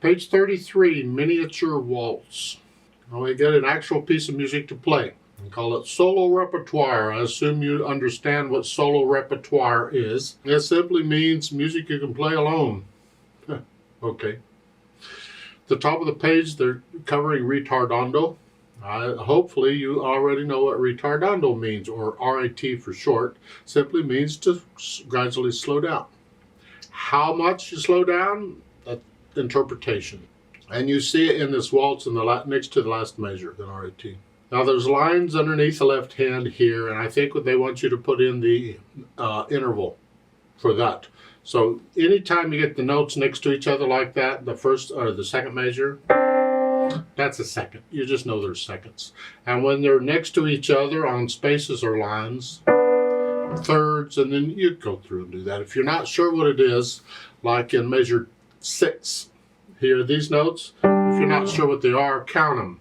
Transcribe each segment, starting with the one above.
Page 33, Miniature Waltz. Now we get an actual piece of music to play. We call it solo repertoire. I assume you understand what solo repertoire is. It simply means music you can play alone. Okay. The top of the page, they're covering retardando. Hopefully you already know what retardando means, or RIT for short. Simply means to gradually slow down. How much you slow down? That's interpretation. And you see it in this waltz in the next to the last measure, the RIT. Now there's lines underneath the left hand here, and I think they want you to put in the interval for that. So anytime you get the notes next to each other like that, the first or the second measure, that's a second. You just know there's seconds. And when they're next to each other on spaces or lines, thirds, and then you go through and do that. If you're not sure what it is, like in measure 6, here, these notes, if you're not sure what they are, count them.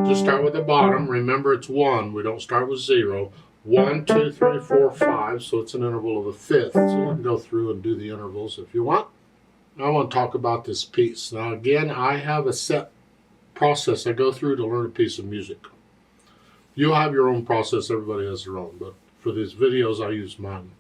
Just start with the bottom. Remember, it's 1. We don't start with 0. 1, 2, 3, 4, 5. So it's an interval of a fifth. So you can go through and do the intervals if you want. I want to talk about this piece. Now, again, I have a set process I go through to learn a piece of music. You'll have your own process. Everybody has their own. But for these videos, I use mine.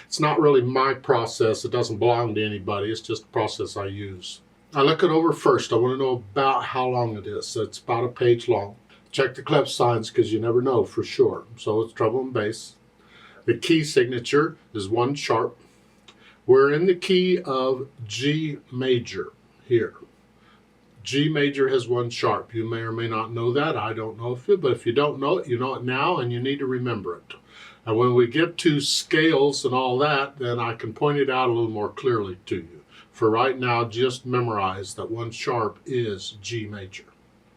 It's not really my process. It doesn't belong to anybody. It's just the process I use. I look it over first. I want to know about how long it is. So it's about a page long. Check the clef signs because you never know for sure. So it's treble and bass. The key signature is 1 sharp. We're in the key of G major here. G major has 1 sharp. You may or may not know that. I don't know but if you don't know it, you know it now, and you need to remember it. And when we get to scales and all that, then I can point it out a little more clearly to you. For right now, just memorize that 1 sharp is G major.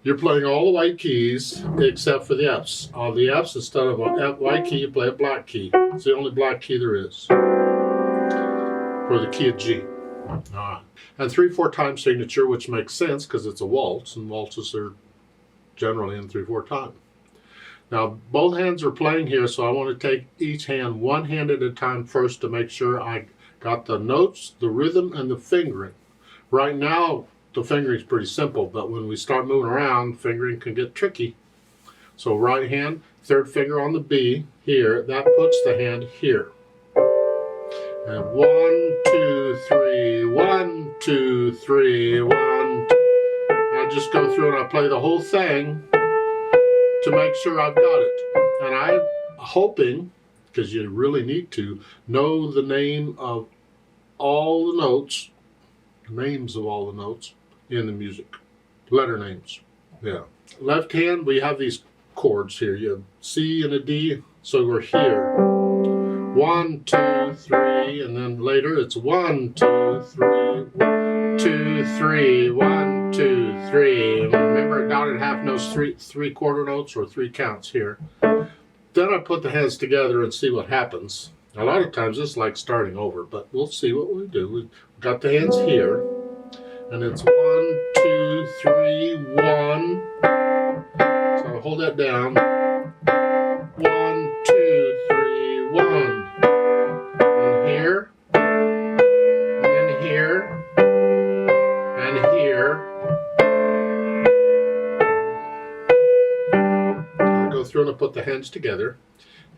You're playing all the white keys except for the Fs. All the Fs, instead of a white key, you play a black key. It's the only black key there is for the key of G. All right. And 3/4 time signature, which makes sense because it's a waltz, and waltzes are generally in 3/4 time. Now, both hands are playing here, so I want to take each hand one hand at a time first to make sure I got the notes, the rhythm, and the fingering. Right now, the fingering is pretty simple, but when we start moving around, fingering can get tricky. So right hand, third finger on the B here, that puts the hand here. And 1, 2, 3, 1, 2, 3, 1. I just go through and I play the whole thing to make sure I've got it. And I'm hoping, because you really need to, know the name of all the notes, names of all the notes in the music. Letter names. Yeah. Left hand, we have these chords here. You have C and a D, so we're here. 1, 2, 3, and then later it's 1, 2, 3, 2, 3, 1, 2, 3. And remember down at half notes, three quarter notes or 3 counts here. Then I put the hands together and see what happens. A lot of times it's like starting over, but we'll see what we do. We've got the hands here, and it's 1, 2, 3, 1. So I'll hold that down. 1, 2, 3, 1. And here, and then here, and here. I'll go through and I'll put the hands together.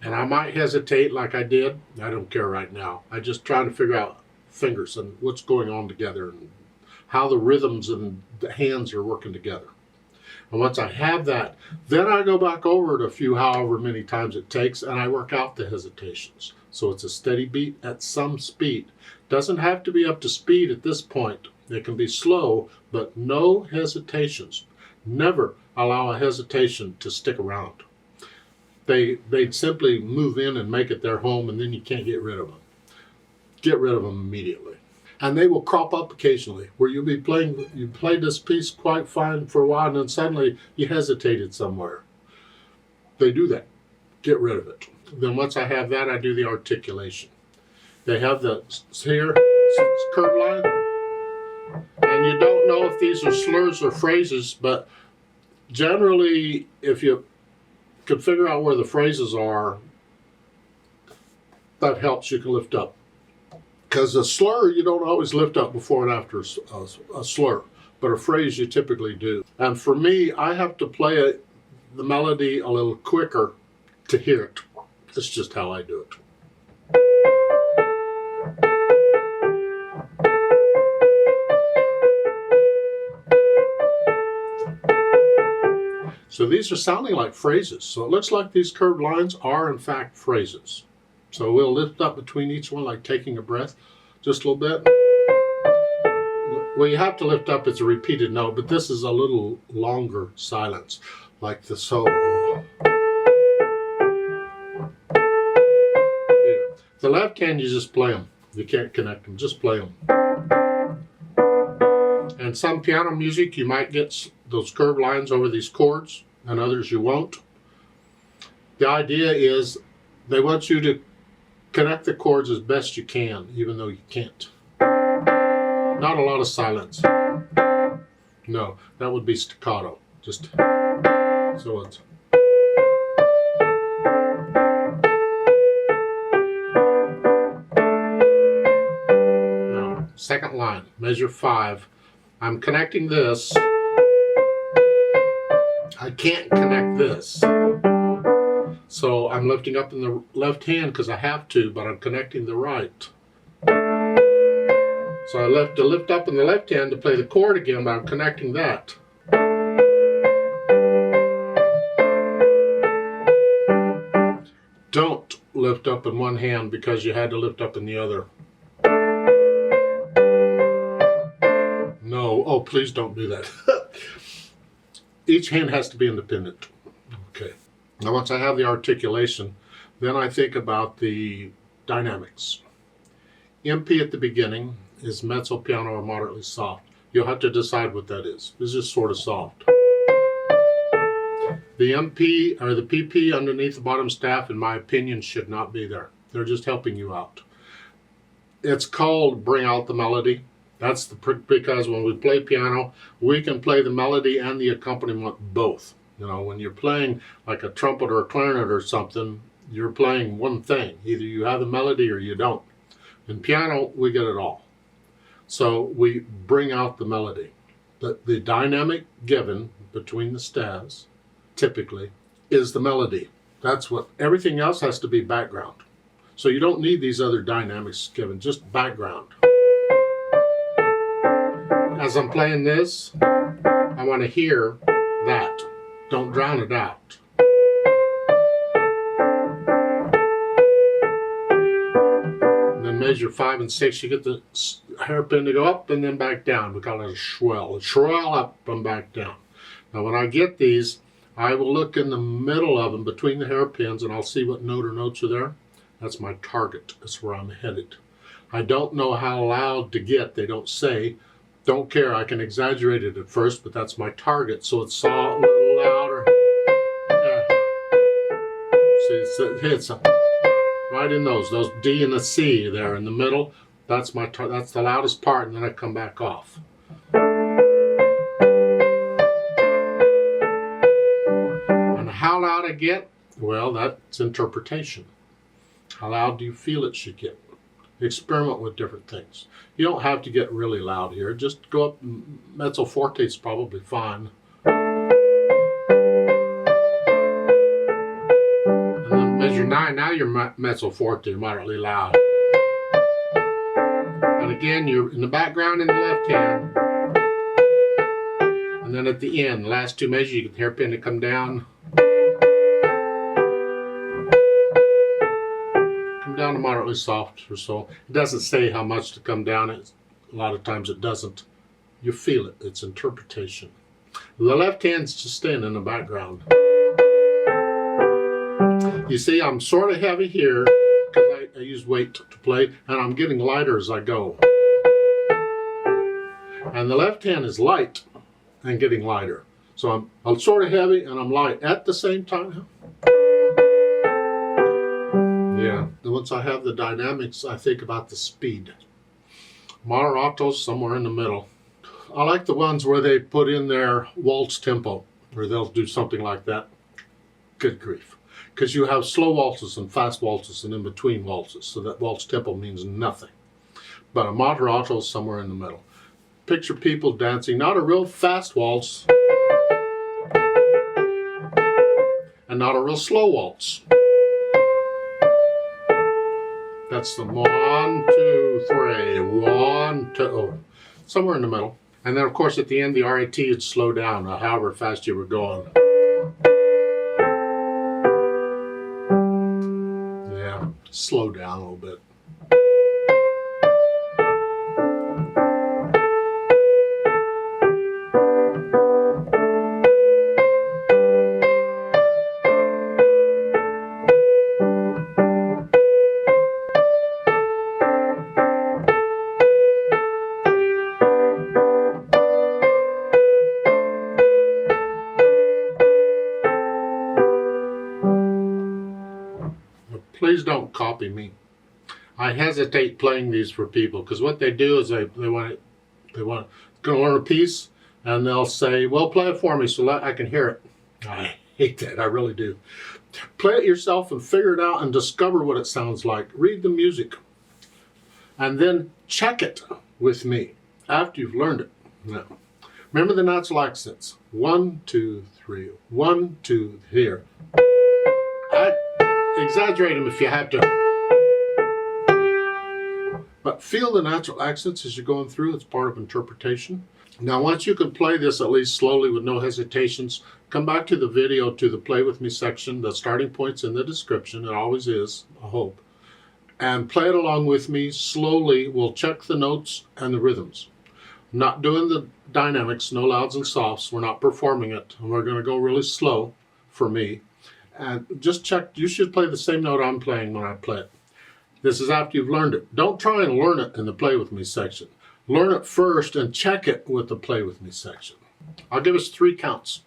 And I might hesitate like I did. I don't care right now. I'm just trying to figure out fingers and what's going on together and how the rhythms and the hands are working together. And once I have that, then I go back over it however many times it takes, and I work out the hesitations. So it's a steady beat at some speed. Doesn't have to be up to speed at this point. It can be slow, but no hesitations. Never allow a hesitation to stick around. They'd simply move in and make it their home, and then you can't get rid of them. Get rid of them immediately. And they will crop up occasionally, where you'll be playing, you played this piece quite fine for a while, and then suddenly you hesitated somewhere. They do that. Get rid of it. Then once I have that, I do the articulation. They have the here, curve line, and you don't know if these are slurs or phrases, but generally, if you could figure out where the phrases are, that helps. You can lift up. Because a slur, you don't always lift up before and after a slur. but a phrase you typically do. And for me, I have to play the melody a little quicker to hear it. That's just how I do it. So these are sounding like phrases. So it looks like these curved lines are in fact phrases. So we'll lift up between each one like taking a breath just a little bit. Well, you have to lift up, it's a repeated note, but this is a little longer silence, like the so. The left hand, you just play them. You can't connect them, just play them. And some piano music, you might get those curved lines over these chords, and others you won't. The idea is they want you to connect the chords as best you can, even though you can't. Not a lot of silence. No, that would be staccato. Just so it's. Now, second line, measure 5. I'm connecting this. I can't connect this. So I'm lifting up in the left hand because I have to, but I'm connecting the right. So I left to lift up in the left hand to play the chord again, but I'm connecting that. Don't lift up in one hand because you had to lift up in the other. No, oh please don't do that. Each hand has to be independent. Okay. Now once I have the articulation, then I think about the dynamics. MP at the beginning is mezzo piano or moderately soft. You'll have to decide what that is. This is sort of soft. The MP or the PP underneath the bottom staff, in my opinion, should not be there. They're just helping you out. It's called bring out the melody. That's because when we play piano, we can play the melody and the accompaniment both. You know, when you're playing like a trumpet or a clarinet or something, you're playing one thing. Either you have the melody or you don't. In piano, we get it all. So we bring out the melody. The dynamic given between the staves, typically, is the melody. That's what, everything else has to be background. So you don't need these other dynamics given, just background. As I'm playing this, I want to hear that. Don't drown it out. Measure 5 and 6, you get the hairpin to go up and then back down. We call it a swell. A swell up and back down. Now when I get these, I will look in the middle of them between the hairpins and I'll see what note or notes are there. That's my target. That's where I'm headed. I don't know how loud to get. They don't say. Don't care. I can exaggerate it at first, but that's my target. So it's a little louder. Yeah. See, it's right in those D and the C there in the middle. That's that's the loudest part, and then I come back off. And how loud I get? Well, that's interpretation. How loud do you feel it should get? Experiment with different things. You don't have to get really loud here. Just go up. Mezzo forte is probably fine. Measure 9, now you're mezzo forte, moderately loud. And again, you're in the background in the left hand. And then at the end, the last 2 measures, you get the hairpin to come down. Come down to moderately soft or so. It doesn't say how much to come down. A lot of times it doesn't. You feel it. It's interpretation. The left hand's just staying in the background. You see, I'm sort of heavy here because I use weight to play, and I'm getting lighter as I go. And the left hand is light and getting lighter. So I'm sort of heavy and I'm light at the same time. Yeah, and once I have the dynamics, I think about the speed. Moderatos somewhere in the middle. I like the ones where they put in their waltz tempo, where they'll do something like that. Good grief. Because you have slow waltzes and fast waltzes and in between waltzes, so that waltz tempo means nothing. But a moderato is somewhere in the middle. picture people dancing, not a real fast waltz, and not a real slow waltz. That's the 1, 2, 3, 1, 2, oh, somewhere in the middle. And then of course at the end the RAT would slow down, however fast you were going. Yeah, slow down a little bit. Please don't copy me. I hesitate playing these for people because what they do is they want to learn a piece and they'll say, well, play it for me so that I can hear it. I hate that. I really do. Play it yourself and figure it out and discover what it sounds like. Read the music and then check it with me after you've learned it. Now, remember the natural accents. 1, 2, 3. 1, 2, here. Exaggerate them if you have to. But feel the natural accents as you're going through. It's part of interpretation. Now, once you can play this at least slowly with no hesitations, come back to the video to the Play With Me section. The starting point's in the description. It always is, I hope. And play it along with me slowly. We'll check the notes and the rhythms. I'm not doing the dynamics, no louds and softs. We're not performing it. And we're going to go really slow for me. And just check, you should play the same note I'm playing when I play it. This is after you've learned it. Don't try and learn it in the Play With Me section. Learn it first and check it with the Play With Me section. I'll give us 3 counts.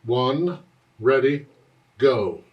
1, ready, go.